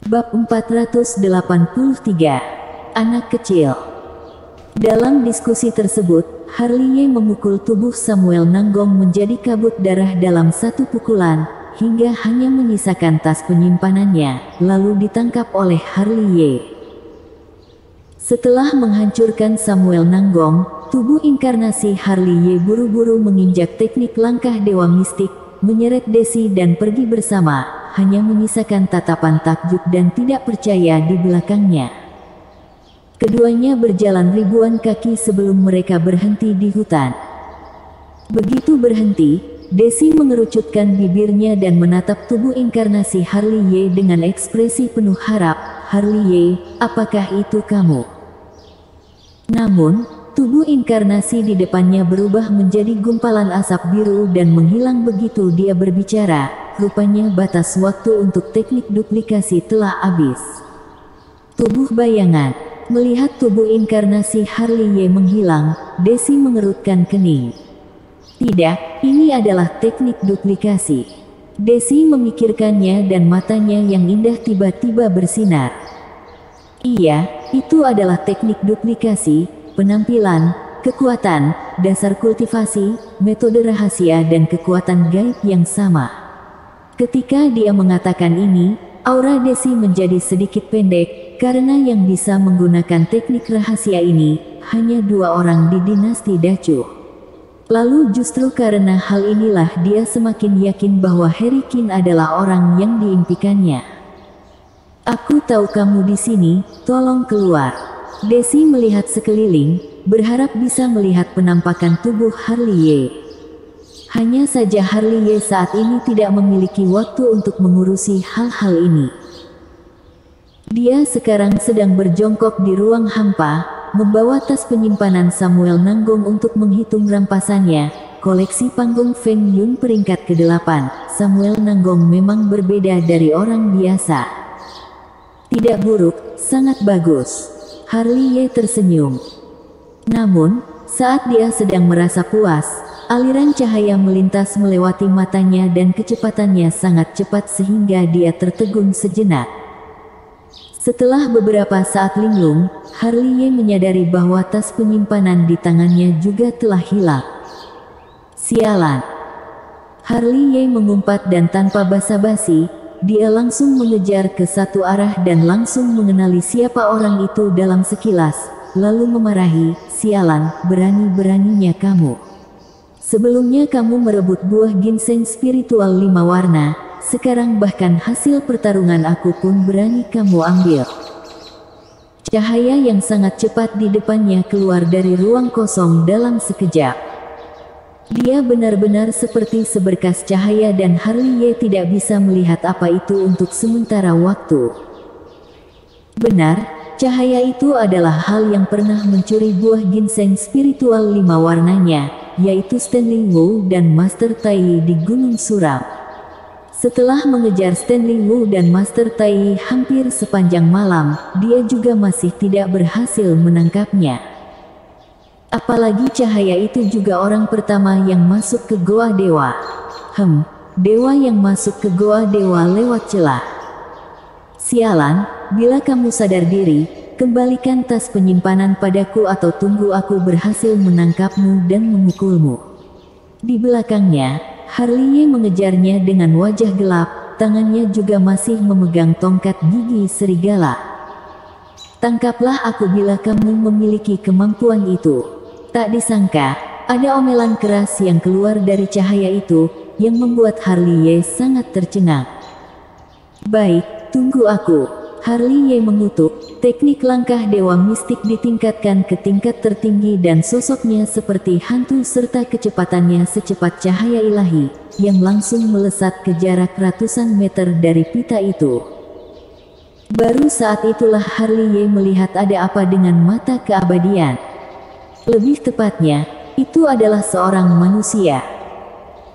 Bab 483. Anak kecil. Dalam diskusi tersebut, Harley memukul tubuh Samuel Nanggong menjadi kabut darah dalam satu pukulan, hingga hanya menyisakan tas penyimpanannya, lalu ditangkap oleh Harley. Setelah menghancurkan Samuel Nanggong, tubuh inkarnasi Harley buru-buru menginjak teknik langkah dewa mistik, menyeret Desi dan pergi bersama, hanya menyisakan tatapan takjub dan tidak percaya di belakangnya. Keduanya berjalan ribuan kaki sebelum mereka berhenti di hutan. Begitu berhenti, Desi mengerucutkan bibirnya dan menatap tubuh inkarnasi Harley dengan ekspresi penuh harap. "Harley, apakah itu kamu?" Namun, tubuh inkarnasi di depannya berubah menjadi gumpalan asap biru dan menghilang begitu dia berbicara. Rupanya batas waktu untuk teknik duplikasi telah habis. Tubuh bayangan. Melihat tubuh inkarnasi Harley menghilang, Desi mengerutkan kening. Tidak, ini adalah teknik duplikasi. Desi memikirkannya dan matanya yang indah tiba-tiba bersinar. Iya, itu adalah teknik duplikasi, penampilan, kekuatan, dasar kultivasi, metode rahasia dan kekuatan gaib yang sama. Ketika dia mengatakan ini, aura Desi menjadi sedikit pendek, karena yang bisa menggunakan teknik rahasia ini, hanya 2 orang di dinasti Dacu. Lalu justru karena hal inilah dia semakin yakin bahwa Harry King adalah orang yang diimpikannya. "Aku tahu kamu di sini, tolong keluar." Desi melihat sekeliling, berharap bisa melihat penampakan tubuh Harley. Hanya saja Harley saat ini tidak memiliki waktu untuk mengurusi hal-hal ini. Dia sekarang sedang berjongkok di ruang hampa, membawa tas penyimpanan Samuel Nanggong untuk menghitung rampasannya. Koleksi panggung Feng Yun peringkat ke-8. Samuel Nanggong memang berbeda dari orang biasa. Tidak buruk, sangat bagus. Harley tersenyum. Namun, saat dia sedang merasa puas, aliran cahaya melintas melewati matanya dan kecepatannya sangat cepat sehingga dia tertegun sejenak. Setelah beberapa saat linglung, Harley menyadari bahwa tas penyimpanan di tangannya juga telah hilang. Sialan. Harley mengumpat dan tanpa basa-basi, dia langsung mengejar ke satu arah dan langsung mengenali siapa orang itu dalam sekilas, lalu memarahi, "Sialan, berani-beraninya kamu. Sebelumnya kamu merebut buah ginseng spiritual 5 warna, sekarang bahkan hasil pertarungan aku pun berani kamu ambil." Cahaya yang sangat cepat di depannya keluar dari ruang kosong dalam sekejap. Dia benar-benar seperti seberkas cahaya dan Harley tidak bisa melihat apa itu untuk sementara waktu. Benar, cahaya itu adalah hal yang pernah mencuri buah ginseng spiritual 5 warnanya, yaitu Stanley Wu dan Master Tai di Gunung Suram. Setelah mengejar Stanley Wu dan Master Tai hampir sepanjang malam, dia juga masih tidak berhasil menangkapnya. Apalagi cahaya itu juga orang pertama yang masuk ke Goa Dewa. Dewa yang masuk ke Goa Dewa lewat celah. "Sialan, bila kamu sadar diri, kembalikan tas penyimpanan padaku atau tunggu aku berhasil menangkapmu dan memukulmu." Di belakangnya, Harley mengejarnya dengan wajah gelap, tangannya juga masih memegang tongkat gigi serigala. "Tangkaplah aku bila kamu memiliki kemampuan itu." Tak disangka, ada omelan keras yang keluar dari cahaya itu, yang membuat Harley sangat tercengang. "Baik, tunggu aku." Harley mengutuk. Teknik langkah dewa mistik ditingkatkan ke tingkat tertinggi dan sosoknya seperti hantu serta kecepatannya secepat cahaya ilahi, yang langsung melesat ke jarak ratusan meter dari pita itu. Baru saat itulah Harley melihat ada apa dengan mata keabadian. Lebih tepatnya, itu adalah seorang manusia.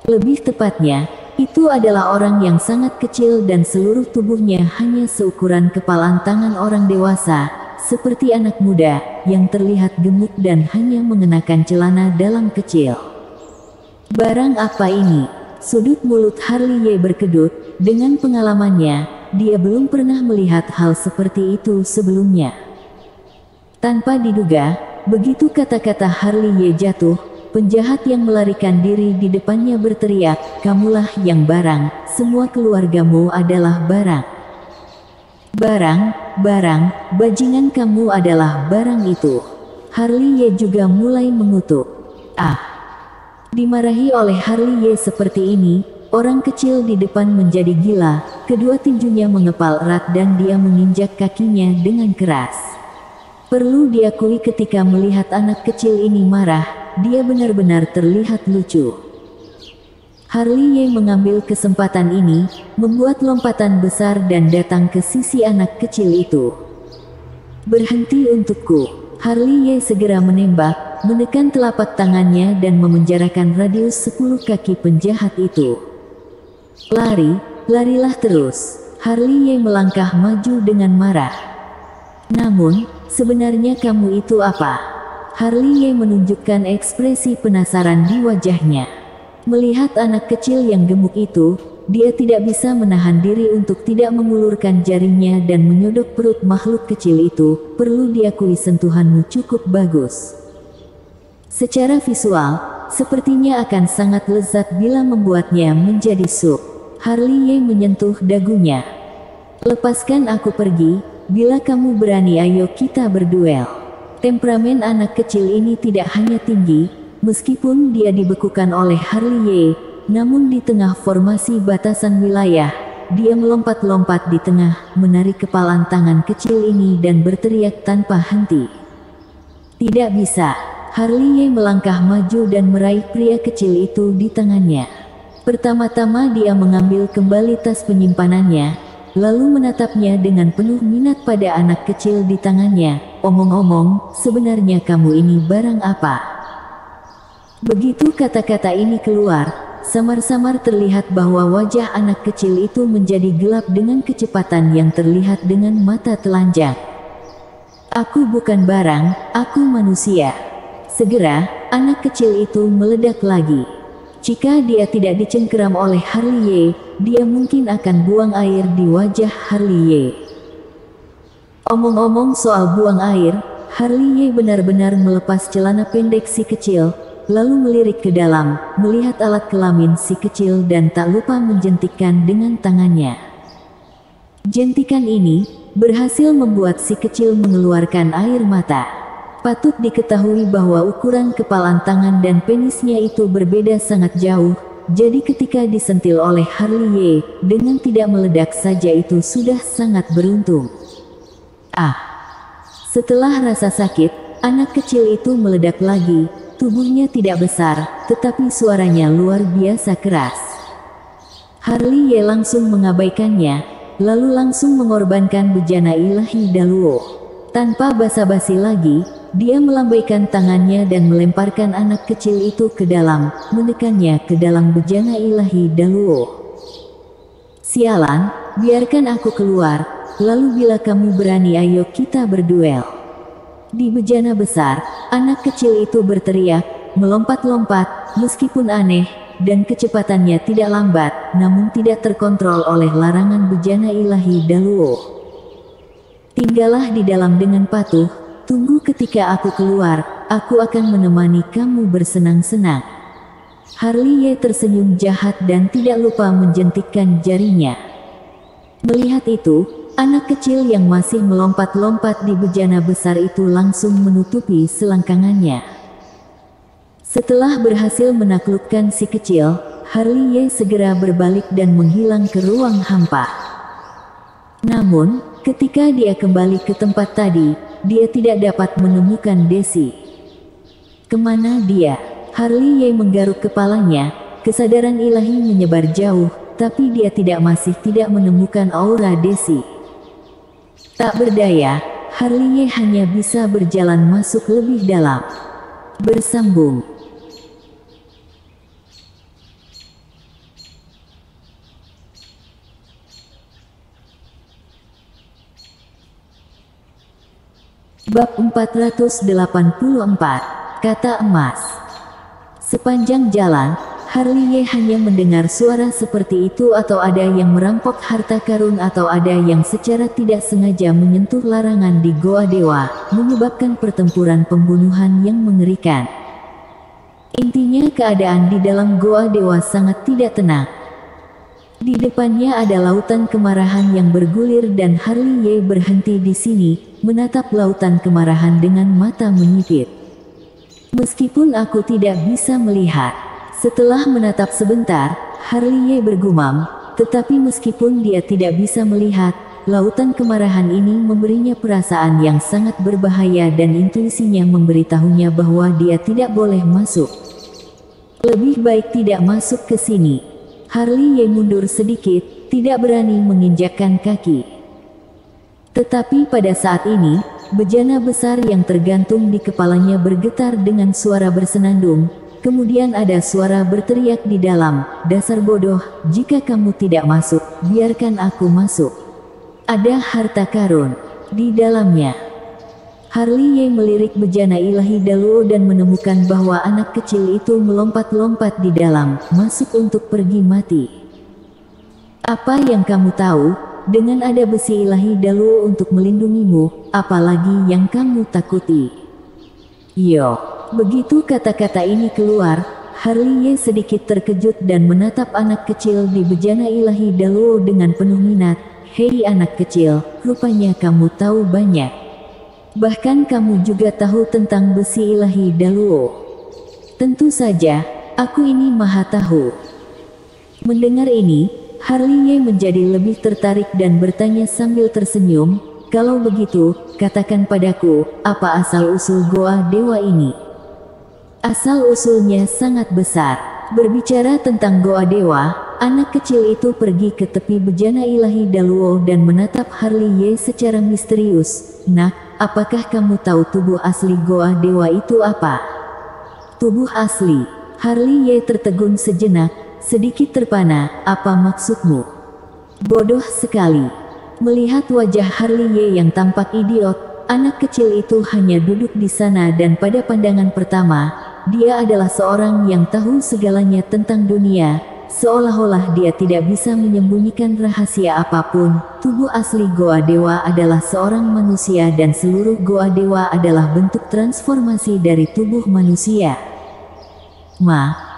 Lebih tepatnya, itu adalah orang yang sangat kecil dan seluruh tubuhnya hanya seukuran kepalan tangan orang dewasa, seperti anak muda, yang terlihat gemuk dan hanya mengenakan celana dalam kecil. Barang apa ini? Sudut mulut Harley berkedut. Dengan pengalamannya, dia belum pernah melihat hal seperti itu sebelumnya. Tanpa diduga, begitu kata-kata Harley Ye jatuh, penjahat yang melarikan diri di depannya berteriak, "Kamulah yang barang, semua keluargamu adalah barang. Barang, barang, bajingan kamu adalah barang itu." Harley Ye juga mulai mengutuk. "Ah!" Dimarahi oleh Harley Ye seperti ini, orang kecil di depan menjadi gila, kedua tinjunya mengepal erat dan dia menginjak kakinya dengan keras. Perlu diakui ketika melihat anak kecil ini marah, dia benar-benar terlihat lucu. Harley Ye mengambil kesempatan ini, membuat lompatan besar dan datang ke sisi anak kecil itu. "Berhenti untukku." Harley Ye segera menembak, menekan telapak tangannya dan memenjarakan radius 10 kaki penjahat itu. "Lari, larilah terus." Harley Ye melangkah maju dengan marah. "Namun, sebenarnya kamu itu apa?" Harley Ye menunjukkan ekspresi penasaran di wajahnya. Melihat anak kecil yang gemuk itu, dia tidak bisa menahan diri untuk tidak mengulurkan jarinya dan menyodok perut makhluk kecil itu. "Perlu diakui sentuhanmu cukup bagus. Secara visual, sepertinya akan sangat lezat bila membuatnya menjadi sup." Harley Ye menyentuh dagunya. "Lepaskan aku pergi, bila kamu berani ayo kita berduel." Temperamen anak kecil ini tidak hanya tinggi, meskipun dia dibekukan oleh Harley Ye, namun di tengah formasi batasan wilayah, dia melompat-lompat di tengah, menarik kepalan tangan kecil ini dan berteriak tanpa henti. "Tidak bisa." Harley Ye melangkah maju dan meraih pria kecil itu di tangannya. Pertama-tama dia mengambil kembali tas penyimpanannya, lalu menatapnya dengan penuh minat pada anak kecil di tangannya. "Omong-omong, sebenarnya kamu ini barang apa?" Begitu kata-kata ini keluar, samar-samar terlihat bahwa wajah anak kecil itu menjadi gelap dengan kecepatan yang terlihat dengan mata telanjang. "Aku bukan barang, aku manusia." Segera, anak kecil itu meledak lagi. Jika dia tidak dicengkeram oleh Harley Ye, dia mungkin akan buang air di wajah Harley Ye. Omong-omong soal buang air, Harley Ye benar-benar melepas celana pendek si kecil, lalu melirik ke dalam, melihat alat kelamin si kecil dan tak lupa menjentikkan dengan tangannya. Jentikan ini berhasil membuat si kecil mengeluarkan air mata. Patut diketahui bahwa ukuran kepalan tangan dan penisnya itu berbeda sangat jauh, jadi ketika disentil oleh Harley Ye, dengan tidak meledak saja itu sudah sangat beruntung. "Ah!" Setelah rasa sakit, anak kecil itu meledak lagi. Tubuhnya tidak besar, tetapi suaranya luar biasa keras. Harley Ye langsung mengabaikannya, lalu langsung mengorbankan bejana ilahi Daluo. Tanpa basa-basi lagi, dia melambaikan tangannya dan melemparkan anak kecil itu ke dalam, menekannya ke dalam bejana ilahi Daluo. "Sialan, biarkan aku keluar, lalu bila kamu berani ayo kita berduel." Di bejana besar, anak kecil itu berteriak, melompat-lompat, meskipun aneh, dan kecepatannya tidak lambat, namun tidak terkontrol oleh larangan bejana ilahi Daluo. "Tinggallah di dalam dengan patuh, tunggu ketika aku keluar, aku akan menemani kamu bersenang-senang." Harley Ye tersenyum jahat dan tidak lupa menjentikkan jarinya. Melihat itu, anak kecil yang masih melompat-lompat di bejana besar itu langsung menutupi selangkangannya. Setelah berhasil menaklukkan si kecil, Harley Ye segera berbalik dan menghilang ke ruang hampa. Namun, ketika dia kembali ke tempat tadi, dia tidak dapat menemukan Desi. Kemana dia? Harley Ye menggaruk kepalanya, kesadaran ilahi menyebar jauh, tapi dia masih tidak menemukan aura Desi. Tak berdaya, Harley Ye hanya bisa berjalan masuk lebih dalam. Bersambung. Bab 484, Kata Emas. Sepanjang jalan, Harley hanya mendengar suara seperti itu, atau ada yang merampok harta karun, atau ada yang secara tidak sengaja menyentuh larangan di Goa Dewa, menyebabkan pertempuran pembunuhan yang mengerikan. Intinya keadaan di dalam Goa Dewa sangat tidak tenang. Di depannya ada lautan kemarahan yang bergulir dan Harley berhenti di sini, menatap lautan kemarahan dengan mata menyipit. Meskipun aku tidak bisa melihat. Setelah menatap sebentar, Harley bergumam, tetapi meskipun dia tidak bisa melihat, lautan kemarahan ini memberinya perasaan yang sangat berbahaya dan intuisinya memberitahunya bahwa dia tidak boleh masuk. Lebih baik tidak masuk ke sini. Harley mundur sedikit, tidak berani menginjakkan kaki. Tetapi pada saat ini, bejana besar yang tergantung di kepalanya bergetar dengan suara bersenandung. Kemudian ada suara berteriak di dalam, "Dasar bodoh, jika kamu tidak masuk, biarkan aku masuk. Ada harta karun di dalamnya." Harley melirik bejana ilahi Daluo dan menemukan bahwa anak kecil itu melompat-lompat di dalam, masuk untuk pergi mati. "Apa yang kamu tahu? Dengan ada besi ilahi Daluo untuk melindungimu, apalagi yang kamu takuti?" "Yo." Begitu kata-kata ini keluar, Harley sedikit terkejut dan menatap anak kecil di bejana ilahi Daluo dengan penuh minat. "Hei anak kecil, rupanya kamu tahu banyak. Bahkan kamu juga tahu tentang besi ilahi Daluo." "Tentu saja, aku ini maha tahu." Mendengar ini, Harley menjadi lebih tertarik dan bertanya sambil tersenyum, "Kalau begitu, katakan padaku, apa asal-usul Goa Dewa ini?" Asal-usulnya sangat besar. Berbicara tentang Goa Dewa, anak kecil itu pergi ke tepi bejana ilahi Daluo dan menatap Harley secara misterius. "Nak, apakah kamu tahu tubuh asli Goa Dewa itu apa?" "Tubuh asli?" Harley tertegun sejenak, sedikit terpana. "Apa maksudmu?" "Bodoh sekali." Melihat wajah Harley yang tampak idiot, anak kecil itu hanya duduk di sana dan pada pandangan pertama, dia adalah seorang yang tahu segalanya tentang dunia, seolah-olah dia tidak bisa menyembunyikan rahasia apapun. Tubuh asli Goa Dewa adalah seorang manusia dan seluruh Goa Dewa adalah bentuk transformasi dari tubuh manusia.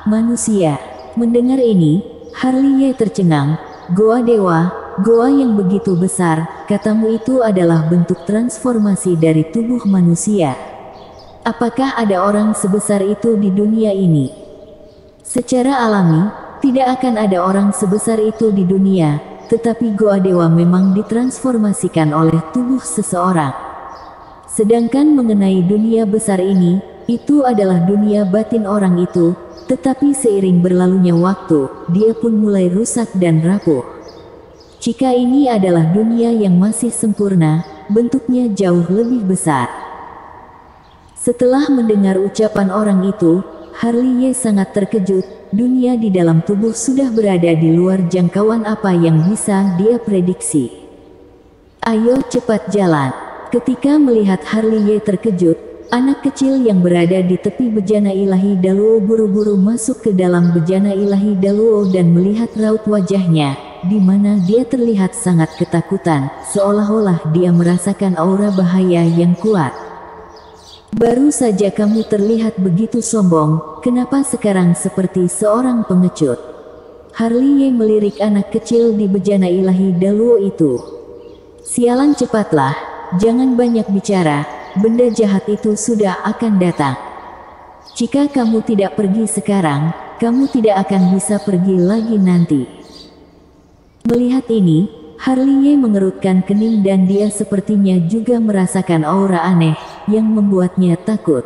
Manusia. Mendengar ini, Harley tercengang. "Goa Dewa, goa yang begitu besar, katamu itu adalah bentuk transformasi dari tubuh manusia. Apakah ada orang sebesar itu di dunia ini?" Secara alami, tidak akan ada orang sebesar itu di dunia, tetapi Goa Dewa memang ditransformasikan oleh tubuh seseorang. Sedangkan mengenai dunia besar ini, itu adalah dunia batin orang itu, tetapi seiring berlalunya waktu, dia pun mulai rusak dan rapuh. Jika ini adalah dunia yang masih sempurna, bentuknya jauh lebih besar. Setelah mendengar ucapan orang itu, Harley sangat terkejut. Dunia di dalam tubuh sudah berada di luar jangkauan apa yang bisa dia prediksi. "Ayo cepat jalan." Ketika melihat Harley terkejut, anak kecil yang berada di tepi bejana ilahi Daluo buru-buru masuk ke dalam bejana ilahi Daluo dan melihat raut wajahnya, di mana dia terlihat sangat ketakutan, seolah-olah dia merasakan aura bahaya yang kuat. "Baru saja kamu terlihat begitu sombong, kenapa sekarang seperti seorang pengecut?" Harley melirik anak kecil di bejana ilahi Daluo itu. "Sialan, cepatlah, jangan banyak bicara, benda jahat itu sudah akan datang. Jika kamu tidak pergi sekarang, kamu tidak akan bisa pergi lagi nanti." Melihat ini, Harley mengerutkan kening dan dia sepertinya juga merasakan aura aneh yang membuatnya takut.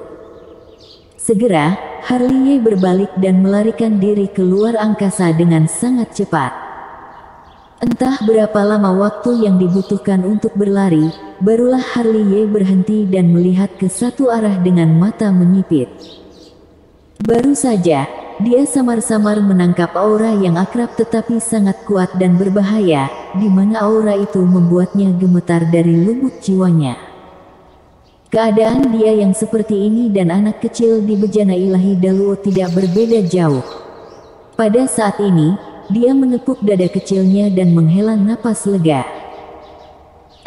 Segera, Harley berbalik dan melarikan diri keluar angkasa dengan sangat cepat. Entah berapa lama waktu yang dibutuhkan untuk berlari, barulah Harley berhenti dan melihat ke satu arah dengan mata menyipit. Baru saja, dia samar-samar menangkap aura yang akrab tetapi sangat kuat dan berbahaya, di mana aura itu membuatnya gemetar dari lubuk jiwanya. Keadaan dia yang seperti ini dan anak kecil di bejana ilahi Daluo tidak berbeda jauh. Pada saat ini, dia menepuk dada kecilnya dan menghela napas lega.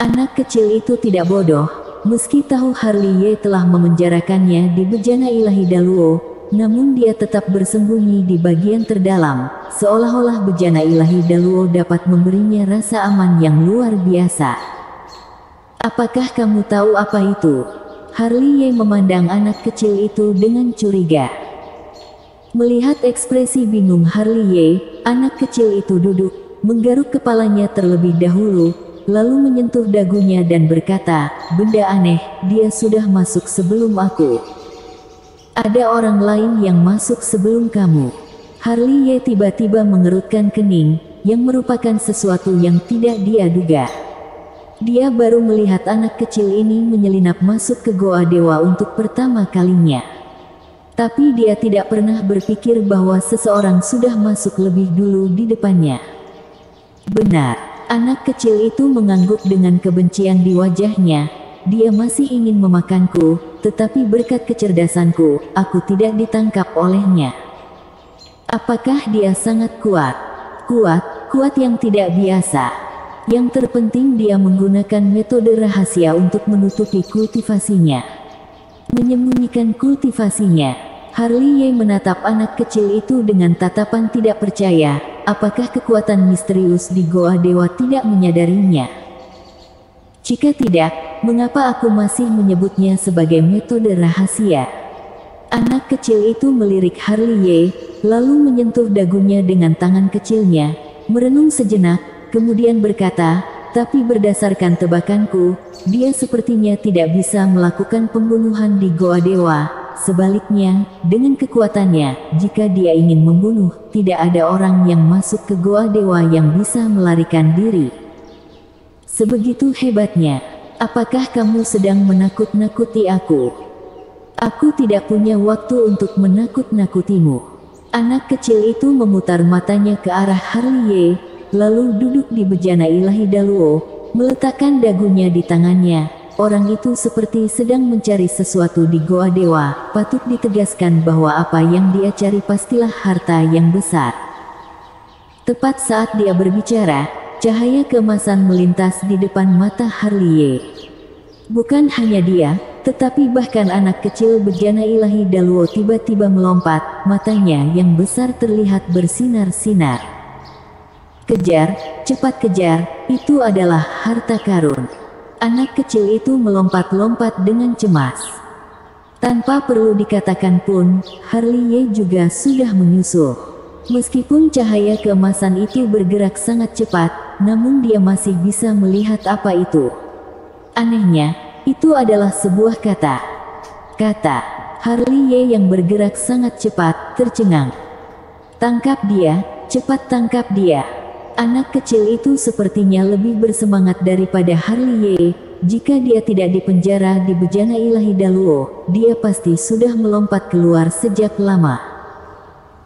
Anak kecil itu tidak bodoh, meski tahu Harley Ye telah memenjarakannya di bejana ilahi Daluo, namun dia tetap bersembunyi di bagian terdalam, seolah-olah bejana ilahi Daluo dapat memberinya rasa aman yang luar biasa. Apakah kamu tahu apa itu? Harley Ye memandang anak kecil itu dengan curiga. Melihat ekspresi bingung Harley Ye, anak kecil itu duduk, menggaruk kepalanya terlebih dahulu, lalu menyentuh dagunya dan berkata, "Benda aneh, dia sudah masuk sebelum aku. Ada orang lain yang masuk sebelum kamu." Harley Ye tiba-tiba mengerutkan kening, yang merupakan sesuatu yang tidak dia duga. Dia baru melihat anak kecil ini menyelinap masuk ke goa dewa untuk pertama kalinya. Tapi dia tidak pernah berpikir bahwa seseorang sudah masuk lebih dulu di depannya. Benar, anak kecil itu mengangguk dengan kebencian di wajahnya. Dia masih ingin memakanku, tetapi berkat kecerdasanku, aku tidak ditangkap olehnya. Apakah dia sangat kuat? Kuat yang tidak biasa. Yang terpenting dia menggunakan metode rahasia untuk menutupi kultivasinya. Menyembunyikan kultivasinya. Harley Ye menatap anak kecil itu dengan tatapan tidak percaya. Apakah kekuatan misterius di goa dewa tidak menyadarinya? Jika tidak, mengapa aku masih menyebutnya sebagai metode rahasia? Anak kecil itu melirik Harley Ye, lalu menyentuh dagunya dengan tangan kecilnya, merenung sejenak, kemudian berkata, "Tapi berdasarkan tebakanku, dia sepertinya tidak bisa melakukan pembunuhan di goa dewa. Sebaliknya, dengan kekuatannya, jika dia ingin membunuh, tidak ada orang yang masuk ke goa dewa yang bisa melarikan diri." Sebegitu hebatnya. Apakah kamu sedang menakut-nakuti aku? Aku tidak punya waktu untuk menakut-nakutimu. Anak kecil itu memutar matanya ke arah Harley Ye, lalu duduk di bejana ilahi Daluo, meletakkan dagunya di tangannya. Orang itu seperti sedang mencari sesuatu di goa dewa. Patut ditegaskan bahwa apa yang dia cari pastilah harta yang besar. Tepat saat dia berbicara, cahaya keemasan melintas di depan mata Harley Ye. Bukan hanya dia, tetapi bahkan anak kecil bejana ilahi Daluo tiba-tiba melompat, matanya yang besar terlihat bersinar-sinar. "Kejar, cepat kejar, itu adalah harta karun." Anak kecil itu melompat-lompat dengan cemas. Tanpa perlu dikatakan pun, Harley Ye juga sudah menyusul. Meskipun cahaya keemasan itu bergerak sangat cepat, namun dia masih bisa melihat apa itu. Anehnya, itu adalah sebuah kata. Kata Harley Ye yang bergerak sangat cepat, tercengang. "Tangkap dia, cepat tangkap dia." Anak kecil itu sepertinya lebih bersemangat daripada Harley Ye. Jika dia tidak dipenjara di bejana ilahi Daluo, dia pasti sudah melompat keluar sejak lama.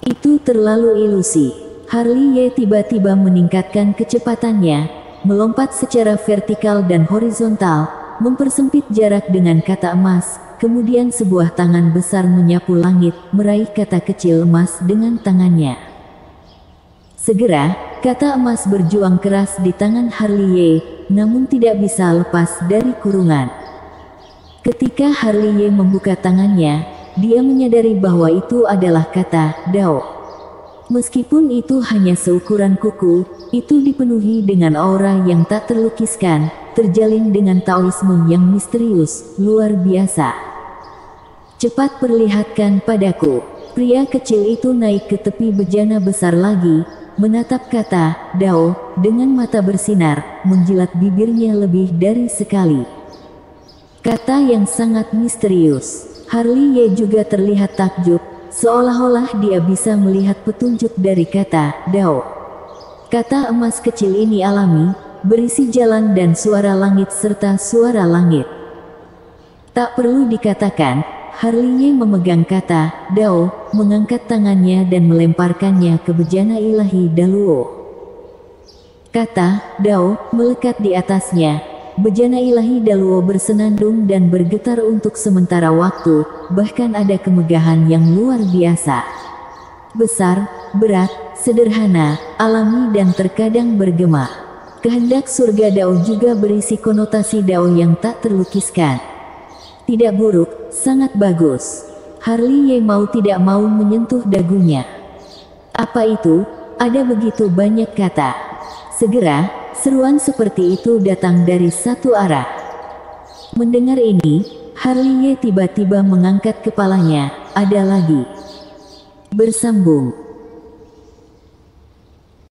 Itu terlalu ilusi. Harley Ye tiba-tiba meningkatkan kecepatannya, melompat secara vertikal dan horizontal, mempersempit jarak dengan kata emas. Kemudian sebuah tangan besar menyapu langit, meraih kata kecil emas dengan tangannya. Segera, kata emas berjuang keras di tangan Harley Ye, namun tidak bisa lepas dari kurungan. Ketika Harley Ye membuka tangannya, dia menyadari bahwa itu adalah kata Dao. Meskipun itu hanya seukuran kuku, itu dipenuhi dengan aura yang tak terlukiskan, terjalin dengan taoisme yang misterius, luar biasa. "Cepat perlihatkan padaku." Pria kecil itu naik ke tepi bejana besar lagi, menatap kata Dao dengan mata bersinar, menjilat bibirnya lebih dari sekali. Kata yang sangat misterius. Harley Ye juga terlihat takjub, seolah-olah dia bisa melihat petunjuk dari kata Dao. Kata emas kecil ini alami, berisi jalan dan suara langit serta suara langit. Tak perlu dikatakan, Harley Ye memegang kata Dao, mengangkat tangannya dan melemparkannya ke bejana ilahi Daluo. Kata Dao melekat di atasnya. Bejana ilahi Daluo bersenandung dan bergetar untuk sementara waktu, bahkan ada kemegahan yang luar biasa. Besar, berat, sederhana, alami dan terkadang bergema. Kehendak surga Dao juga berisi konotasi Dao yang tak terlukiskan. Tidak buruk, sangat bagus. Harley Ye mau tidak mau menyentuh dagunya. Apa itu? Ada begitu banyak kata. Segera, seruan seperti itu datang dari satu arah. Mendengar ini, Harley Ye tiba-tiba mengangkat kepalanya. Ada lagi. Bersambung.